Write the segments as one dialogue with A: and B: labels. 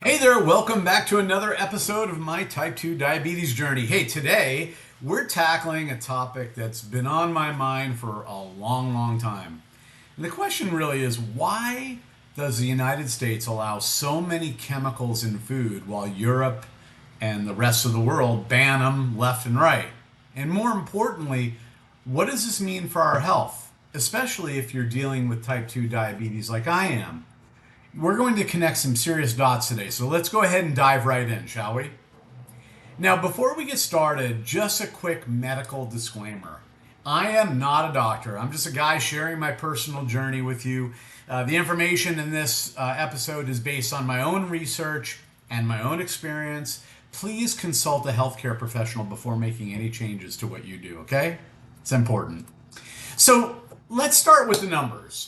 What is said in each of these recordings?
A: Hey there, welcome back to another episode of my type 2 diabetes journey. Hey, today we're tackling a topic that's been on my mind for a long, long time. And the question really is, why does the United States allow so many chemicals in food while Europe and the rest of the world ban them left and right? And more importantly, what does this mean for our health, especially if you're dealing with type 2 diabetes like I am? We're going to connect some serious dots today, so let's go ahead and dive right in, shall we? Now, before we get started, just a quick medical disclaimer. I am not a doctor. I'm just a guy sharing my personal journey with you. The information in this episode is based on my own research and my own experience. Please consult a healthcare professional before making any changes to what you do, okay? It's important. So let's start with the numbers.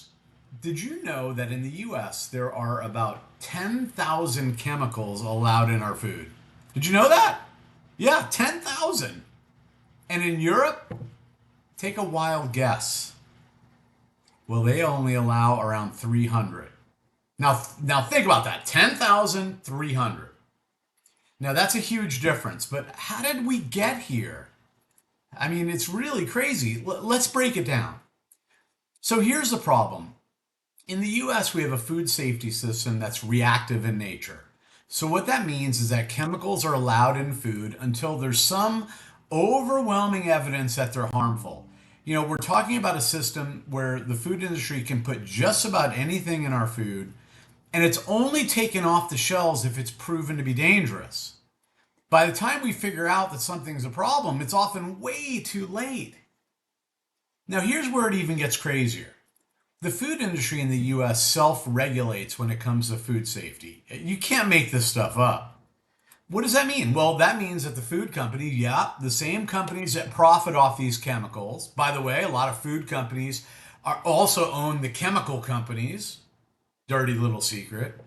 A: Did you know that in the US there are about 10,000 chemicals allowed in our food? Did you know that? Yeah, 10,000. And in Europe, take a wild guess. Well, they only allow around 300. Now think about that. 10,300. Now that's a huge difference, but how did we get here? I mean, it's really crazy. Let's break it down. So here's the problem. In the US, we have a food safety system that's reactive in nature. So, what that means is that chemicals are allowed in food until there's some overwhelming evidence that they're harmful. You know, we're talking about a system where the food industry can put just about anything in our food, and it's only taken off the shelves if it's proven to be dangerous. By the time we figure out that something's a problem, it's often way too late. Now, here's where it even gets crazier. The food industry in the US self regulates when it comes to food safety. You can't make this stuff up. What does that mean? Well, that means that the food company, yeah, the same companies that profit off these chemicals, by the way, a lot of food companies are also own the chemical companies, dirty little secret,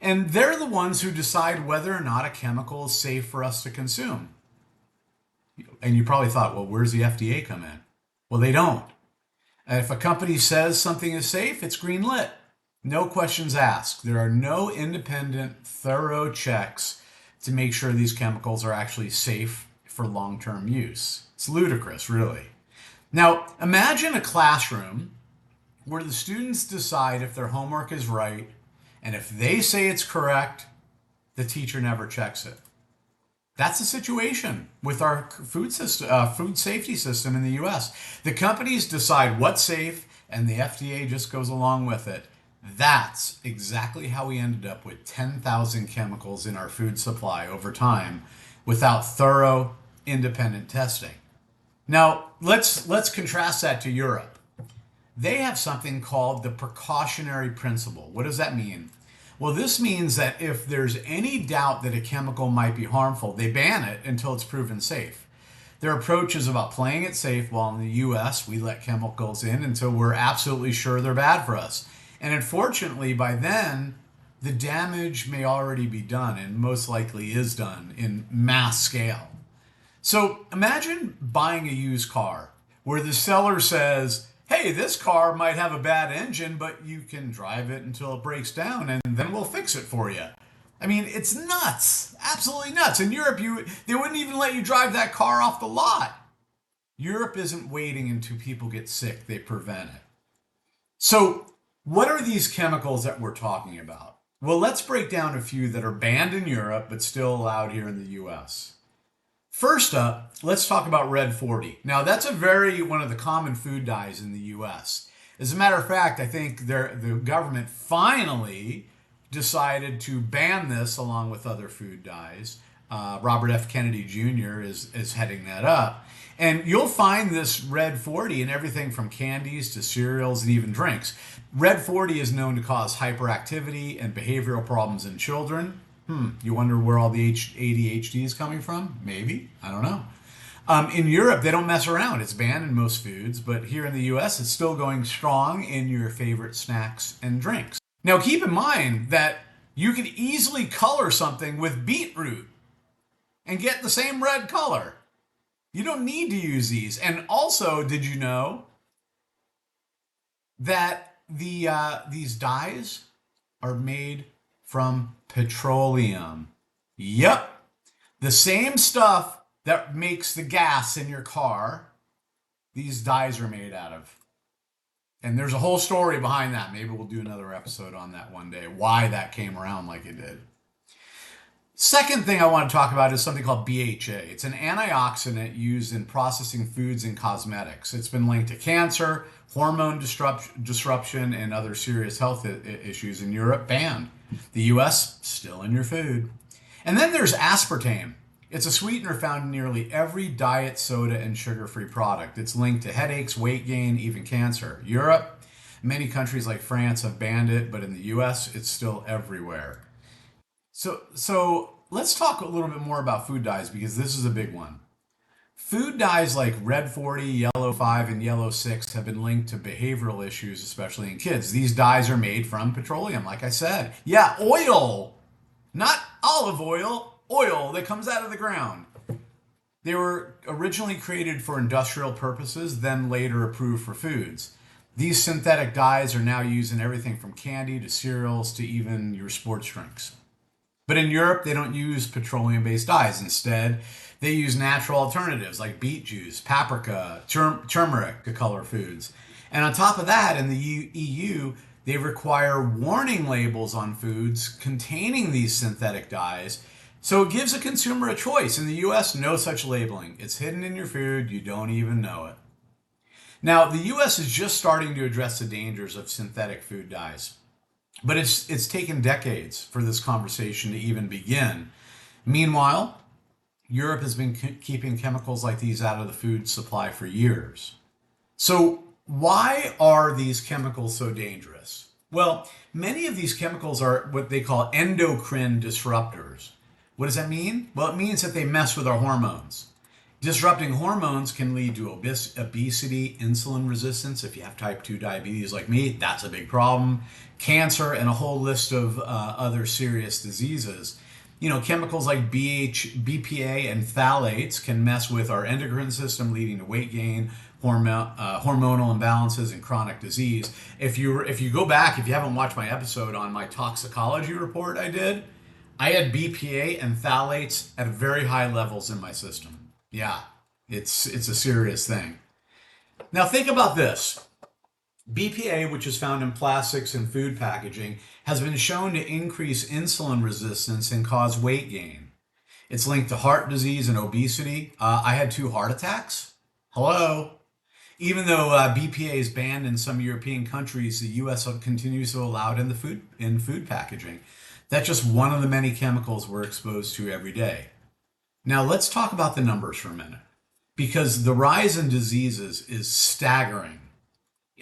A: and they're the ones who decide whether or not a chemical is safe for us to consume. And you probably thought, well, where's the FDA come in? Well, they don't. And if a company says something is safe, it's green lit. No questions asked. There are no independent, thorough checks to make sure these chemicals are actually safe for long term use. It's ludicrous, really. Now, imagine a classroom where the students decide if their homework is right, and if they say it's correct, the teacher never checks it. That's the situation with our food system, food safety system in the U.S. The companies decide what's safe, and the FDA just goes along with it. That's exactly how we ended up with 10,000 chemicals in our food supply over time, without thorough, independent testing. Now, let's contrast that to Europe. They have something called the precautionary principle. What does that mean? Well, this means that if there's any doubt that a chemical might be harmful, they ban it until it's proven safe. Their approach is about playing it safe, while in the US, we let chemicals in until we're absolutely sure they're bad for us. And unfortunately, by then, the damage may already be done, and most likely is done in mass scale. So imagine buying a used car where the seller says, hey, this car might have a bad engine, but you can drive it until it breaks down and then we'll fix it for you. I mean, it's nuts. Absolutely nuts. In Europe, they wouldn't even let you drive that car off the lot. Europe isn't waiting until people get sick, they prevent it. So, what are these chemicals that we're talking about? Well, let's break down a few that are banned in Europe but still allowed here in the US. First up, let's talk about red 40. Now, that's one of the common food dyes in the US. As a matter of fact, I think the government finally decided to ban this along with other food dyes. Robert F. Kennedy Jr. is heading that up. And you'll find this red 40 in everything from candies to cereals and even drinks. Red 40 is known to cause hyperactivity and behavioral problems in children. You wonder where all the ADHD is coming from? Maybe. I don't know. In Europe, they don't mess around. It's banned in most foods, but here in the US, it's still going strong in your favorite snacks and drinks. Now, keep in mind that you can easily color something with beetroot and get the same red color. You don't need to use these. And also, did you know that these dyes are made from petroleum. Yep. The same stuff that makes the gas in your car, these dyes are made out of. And there's a whole story behind that. Maybe we'll do another episode on that one day, why that came around like it did. Second thing I want to talk about is something called BHA. It's an antioxidant used in processing foods and cosmetics. It's been linked to cancer, hormone disruption, and other serious health issues. In Europe, banned. The US, still in your food. And then there's aspartame. It's a sweetener found in nearly every diet, soda, and sugar-free product. It's linked to headaches, weight gain, even cancer. Europe, many countries like France have banned it, but in the US, it's still everywhere. So let's talk a little bit more about food dyes because this is a big one. Food dyes like red 40, yellow 5, and yellow 6 have been linked to behavioral issues, especially in kids. These dyes are made from petroleum, like I said. Yeah, oil, not olive oil that comes out of the ground. They were originally created for industrial purposes, then later approved for foods. These synthetic dyes are now used in everything from candy to cereals to even your sports drinks. But in Europe, they don't use petroleum-based dyes. Instead, they use natural alternatives like beet juice, paprika, turmeric to color foods. And on top of that, in the EU, they require warning labels on foods containing these synthetic dyes. So it gives a consumer a choice. In the US, no such labeling. It's hidden in your food. You don't even know it. Now, the US is just starting to address the dangers of synthetic food dyes. But it's taken decades for this conversation to even begin. Meanwhile, Europe has been keeping chemicals like these out of the food supply for years. So why are these chemicals so dangerous? Well, many of these chemicals are what they call endocrine disruptors. What does that mean? Well, it means that they mess with our hormones. Disrupting hormones can lead to obesity, insulin resistance. If you have type 2 diabetes like me, that's a big problem. Cancer, and a whole list of other serious diseases. You know, chemicals like BPA and phthalates can mess with our endocrine system, leading to weight gain, hormonal imbalances, and chronic disease. If you go back, if you haven't watched my episode on my toxicology report I had BPA and phthalates at very high levels in my system. Yeah, it's a serious thing. Now think about this. BPA, which is found in plastics and food packaging, has been shown to increase insulin resistance and cause weight gain. It's linked to heart disease and obesity. I had 2 heart attacks. Hello. Even though BPA is banned in some European countries, the U.S. continues to allow it in food packaging. That's just one of the many chemicals we're exposed to every day. Now let's talk about the numbers for a minute, because the rise in diseases is staggering.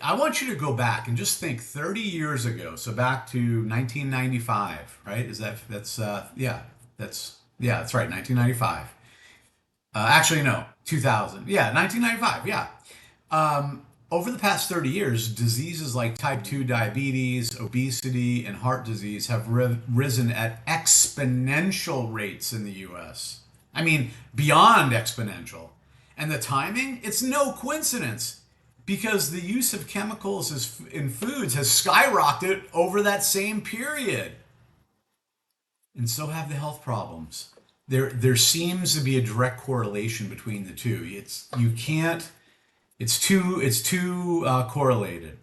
A: I want you to go back and just think 30 years ago, so back to 1995, right? That's right, 1995. Actually, no, 2000. Yeah, 1995, yeah. Over the past 30 years, diseases like type 2 diabetes, obesity, and heart disease have risen at exponential rates in the US. I mean, beyond exponential. And the timing, it's no coincidence because the use of chemicals in foods has skyrocketed over that same period. And so have the health problems. There seems to be a direct correlation between the two. It's too correlated.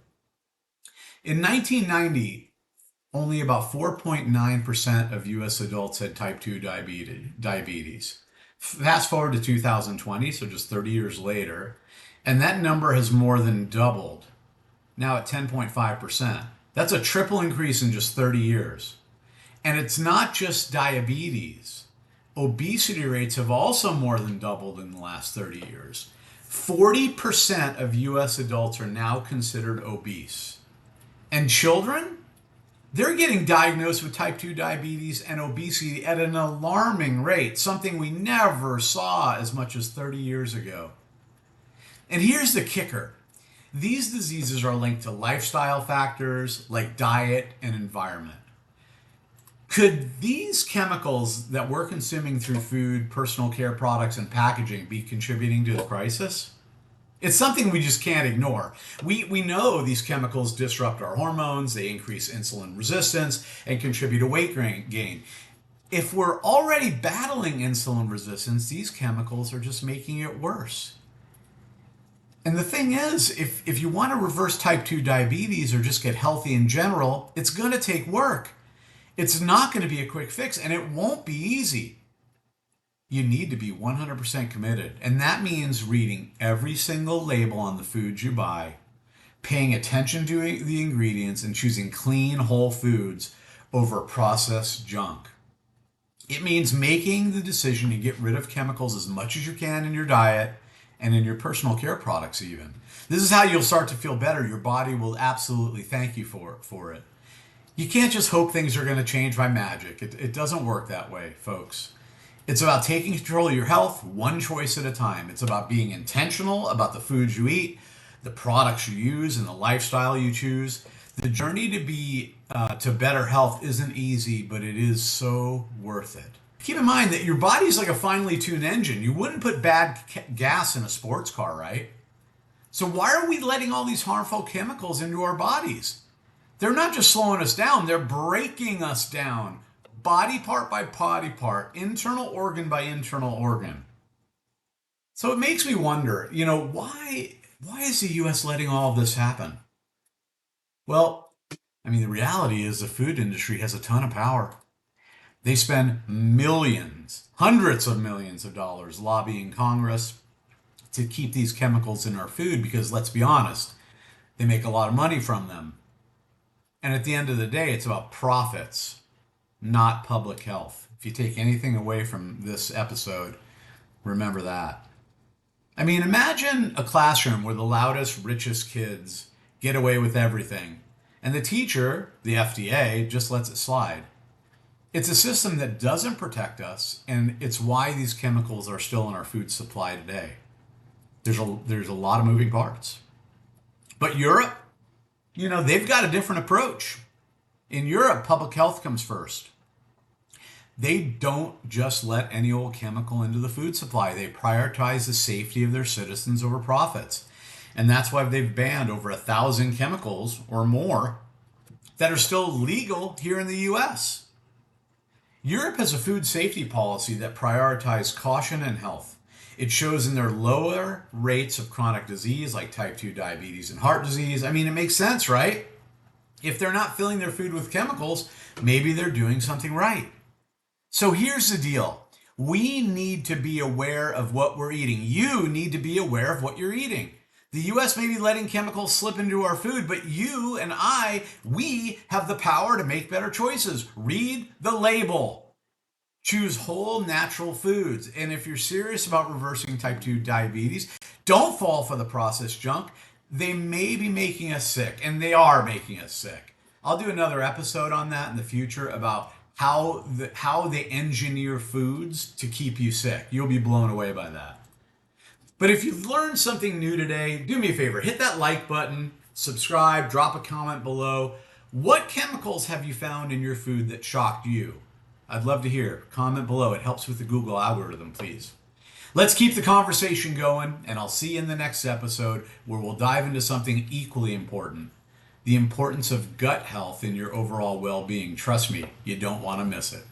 A: In 1990, only about 4.9% of US adults had type 2 diabetes. Fast forward to 2020, so just 30 years later, and that number has more than doubled, now at 10.5%. That's a triple increase in just 30 years. And it's not just diabetes. Obesity rates have also more than doubled in the last 30 years. 40% of US adults are now considered obese. And children? They're getting diagnosed with type 2 diabetes and obesity at an alarming rate, something we never saw as much as 30 years ago. And here's the kicker. These diseases are linked to lifestyle factors like diet and environment. Could these chemicals that we're consuming through food, personal care products, and packaging be contributing to the crisis? It's something we just can't ignore. We know these chemicals disrupt our hormones, they increase insulin resistance, and contribute to weight gain. If we're already battling insulin resistance, these chemicals are just making it worse. And the thing is, if you want to reverse type 2 diabetes or just get healthy in general, it's going to take work. It's not going to be a quick fix, and it won't be easy. You need to be 100% committed. And that means reading every single label on the foods you buy, paying attention to the ingredients, and choosing clean, whole foods over processed junk. It means making the decision to get rid of chemicals as much as you can in your diet and in your personal care products even. This is how you'll start to feel better. Your body will absolutely thank you for it. You can't just hope things are going to change by magic. It doesn't work that way, folks. It's about taking control of your health one choice at a time. It's about being intentional about the foods you eat, the products you use, and the lifestyle you choose. The journey to better health isn't easy, but it is so worth it. Keep in mind that your body's like a finely tuned engine. You wouldn't put bad gas in a sports car, right? So why are we letting all these harmful chemicals into our bodies? They're not just slowing us down, they're breaking us down. Body part by body part, internal organ by internal organ. So it makes me wonder, why is the US letting all of this happen? Well, the reality is the food industry has a ton of power. They spend millions, hundreds of millions of dollars lobbying Congress to keep these chemicals in our food because, let's be honest, they make a lot of money from them. And at the end of the day, it's about profits, not public health. If you take anything away from this episode, remember that. Imagine a classroom where the loudest, richest kids get away with everything, and the teacher, the FDA, just lets it slide. It's a system that doesn't protect us, and it's why these chemicals are still in our food supply today. There's a lot of moving parts. But Europe, they've got a different approach. In Europe, public health comes first. They don't just let any old chemical into the food supply. They prioritize the safety of their citizens over profits. And that's why they've banned over 1,000 chemicals or more that are still legal here in the US. Europe has a food safety policy that prioritizes caution and health. It shows in their lower rates of chronic disease like type 2 diabetes and heart disease. It makes sense, right? If they're not filling their food with chemicals, maybe they're doing something right. So here's the deal. We need to be aware of what we're eating. You need to be aware of what you're eating. The US may be letting chemicals slip into our food, but you and we have the power to make better choices. Read the label. Choose whole natural foods. And if you're serious about reversing type 2 diabetes, don't fall for the processed junk. They may be making us sick, and they are making us sick. I'll do another episode on that in the future about how they engineer foods to keep you sick. You'll be blown away by that. But if you've learned something new today, do me a favor, hit that like button, subscribe, drop a comment below. What chemicals have you found in your food that shocked you? I'd love to hear. Comment below. It helps with the Google algorithm, please. Let's keep the conversation going, and I'll see you in the next episode where we'll dive into something equally important. The importance of gut health in your overall well-being. Trust me, you don't want to miss it.